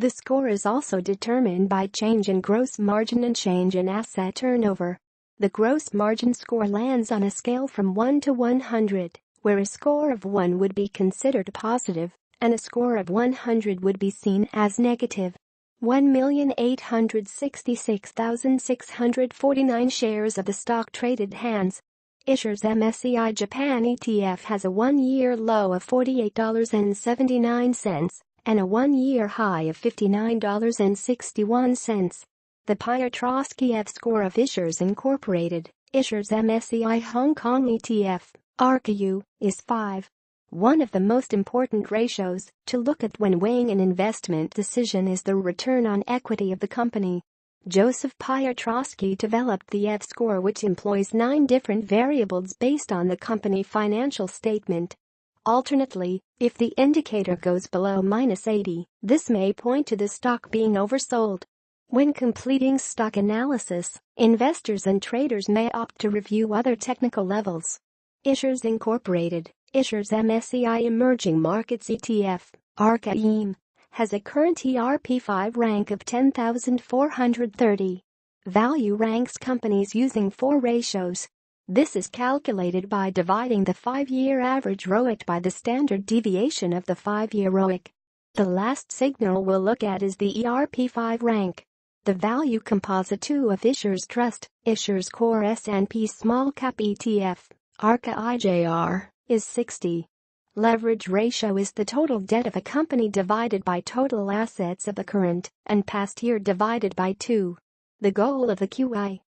The score is also determined by change in gross margin and change in asset turnover. The gross margin score lands on a scale from 1 to 100, where a score of 1 would be considered positive and a score of 100 would be seen as negative. 1,866,649 shares of the stock traded hands. iShares MSCI Japan ETF has a 1-year low of $48.79 and a 1-year high of $59.61. The Piotroski F-Score of iShares Incorporated, iShares MSCI Hong Kong ETF, ARCA, is 5. One of the most important ratios to look at when weighing an investment decision is the return on equity of the company. Joseph Piotroski developed the F-Score, which employs 9 different variables based on the company financial statement. Alternately, if the indicator goes below -80, this may point to the stock being oversold. When completing stock analysis, investors and traders may opt to review other technical levels. iShares Incorporated, iShares MSCI Emerging Markets ETF, ARCA EM, has a current ERP5 rank of 10,430. Value ranks companies using 4 ratios. This is calculated by dividing the 5-year average ROIC by the standard deviation of the 5-year ROIC. The last signal we'll look at is the ERP5 rank. The value composite 2 of iShares Trust, iShares Core S&P Small Cap ETF, ARCA IJR, is 60. Leverage ratio is the total debt of a company divided by total assets of the current and past year divided by 2. The goal of the QI.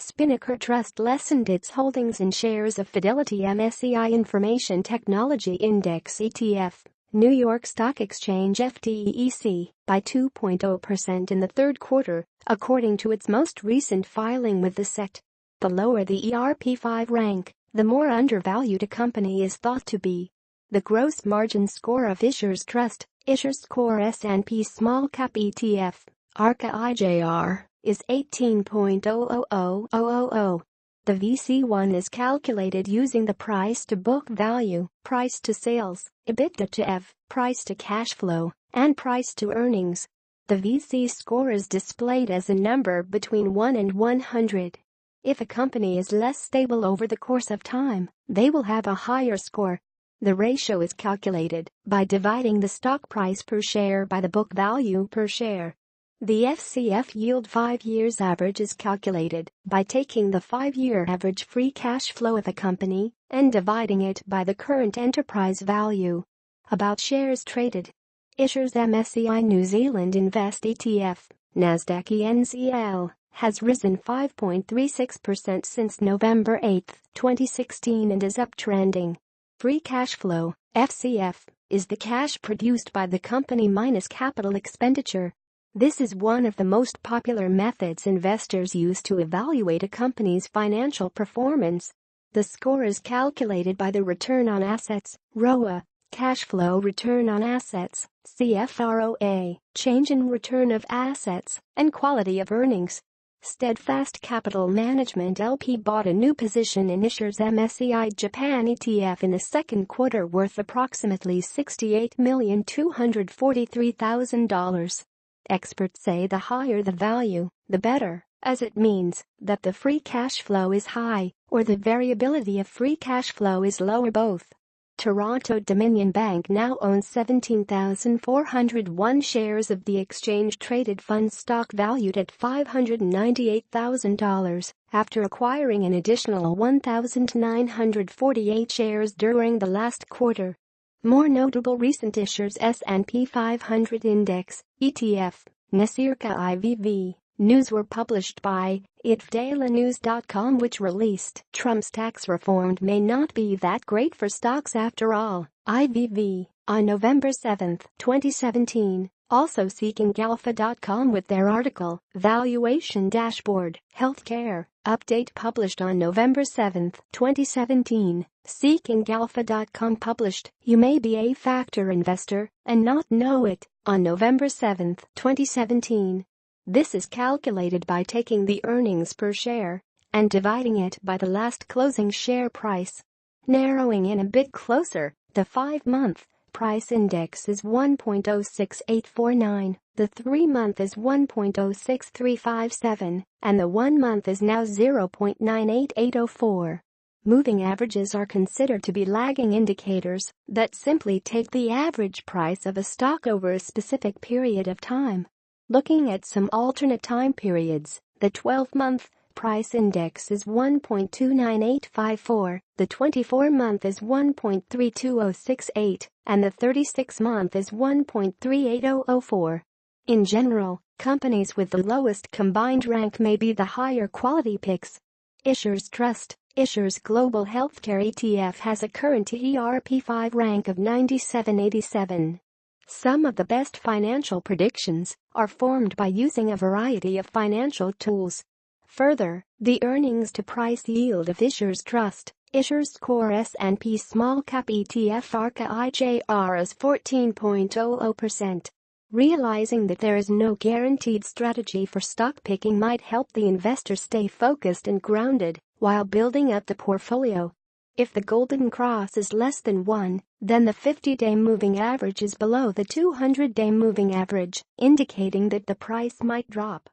Spinnaker Trust lessened its holdings in shares of Fidelity MSCI Information Technology Index ETF, New York Stock Exchange FTEC, by 2.0% in the third quarter, according to its most recent filing with the SEC. The lower the ERP5 rank, the more undervalued a company is thought to be. The gross margin score of iShares Trust, iShares Core S&P Small Cap ETF, ARCA IJR, is 18.000000. The VC1 is calculated using the price to book value, price to sales, EBITDA to EV, price to cash flow, and price to earnings. The VC score is displayed as a number between 1 and 100. If a company is less stable over the course of time, they will have a higher score. The ratio is calculated by dividing the stock price per share by the book value per share. The FCF yield 5 years average is calculated by taking the 5-year average free cash flow of a company and dividing it by the current enterprise value. About shares traded. iShares MSCI New Zealand Invest ETF, Nasdaq ENZL, has risen 5.36% since November 8, 2016 and is uptrending. Free cash flow, FCF, is the cash produced by the company minus capital expenditure. This is one of the most popular methods investors use to evaluate a company's financial performance. The score is calculated by the return on assets, ROA, cash flow return on assets, CFROA, change in return of assets, and quality of earnings. Steadfast Capital Management LP bought a new position in iShares MSCI Japan ETF in the second quarter worth approximately $68,243,000. Experts say the higher the value, the better, as it means that the free cash flow is high or the variability of free cash flow is low or both. Toronto Dominion Bank now owns 17,401 shares of the exchange-traded fund stock valued at $598,000 after acquiring an additional 1,948 shares during the last quarter. More notable recent iShares S&P 500 Index, ETF, NASIRCA IVV, news were published by itdailynews.com, which released Trump's tax reform may not be that great for stocks after all, IVV, on November 7, 2017. Also seekingalpha.com with their article, Valuation Dashboard, Healthcare, update published on November 7, 2017. Seekingalpha.com published, You May Be a Factor Investor and Not Know It, on November 7, 2017. This is calculated by taking the earnings per share and dividing it by the last closing share price. Narrowing in a bit closer, the 5-month, price index is 1.06849, the 3-month is 1.06357, and the 1-month is now 0.98804. Moving averages are considered to be lagging indicators that simply take the average price of a stock over a specific period of time. Looking at some alternate time periods, the 12-month price index is 1.29854, the 24-month is 1.32068, and the 36-month is 1.38004. In general, companies with the lowest combined rank may be the higher quality picks. iShares Trust, iShares Global Healthcare ETF has a current ERP5 rank of 9787. Some of the best financial predictions are formed by using a variety of financial tools. Further, the earnings-to-price yield of iShares Trust, iShares Core S&P Small Cap ETF ARCA IJR is 14.00%. Realizing that there is no guaranteed strategy for stock picking might help the investor stay focused and grounded while building up the portfolio. If the golden cross is less than 1, then the 50-day moving average is below the 200-day moving average, indicating that the price might drop.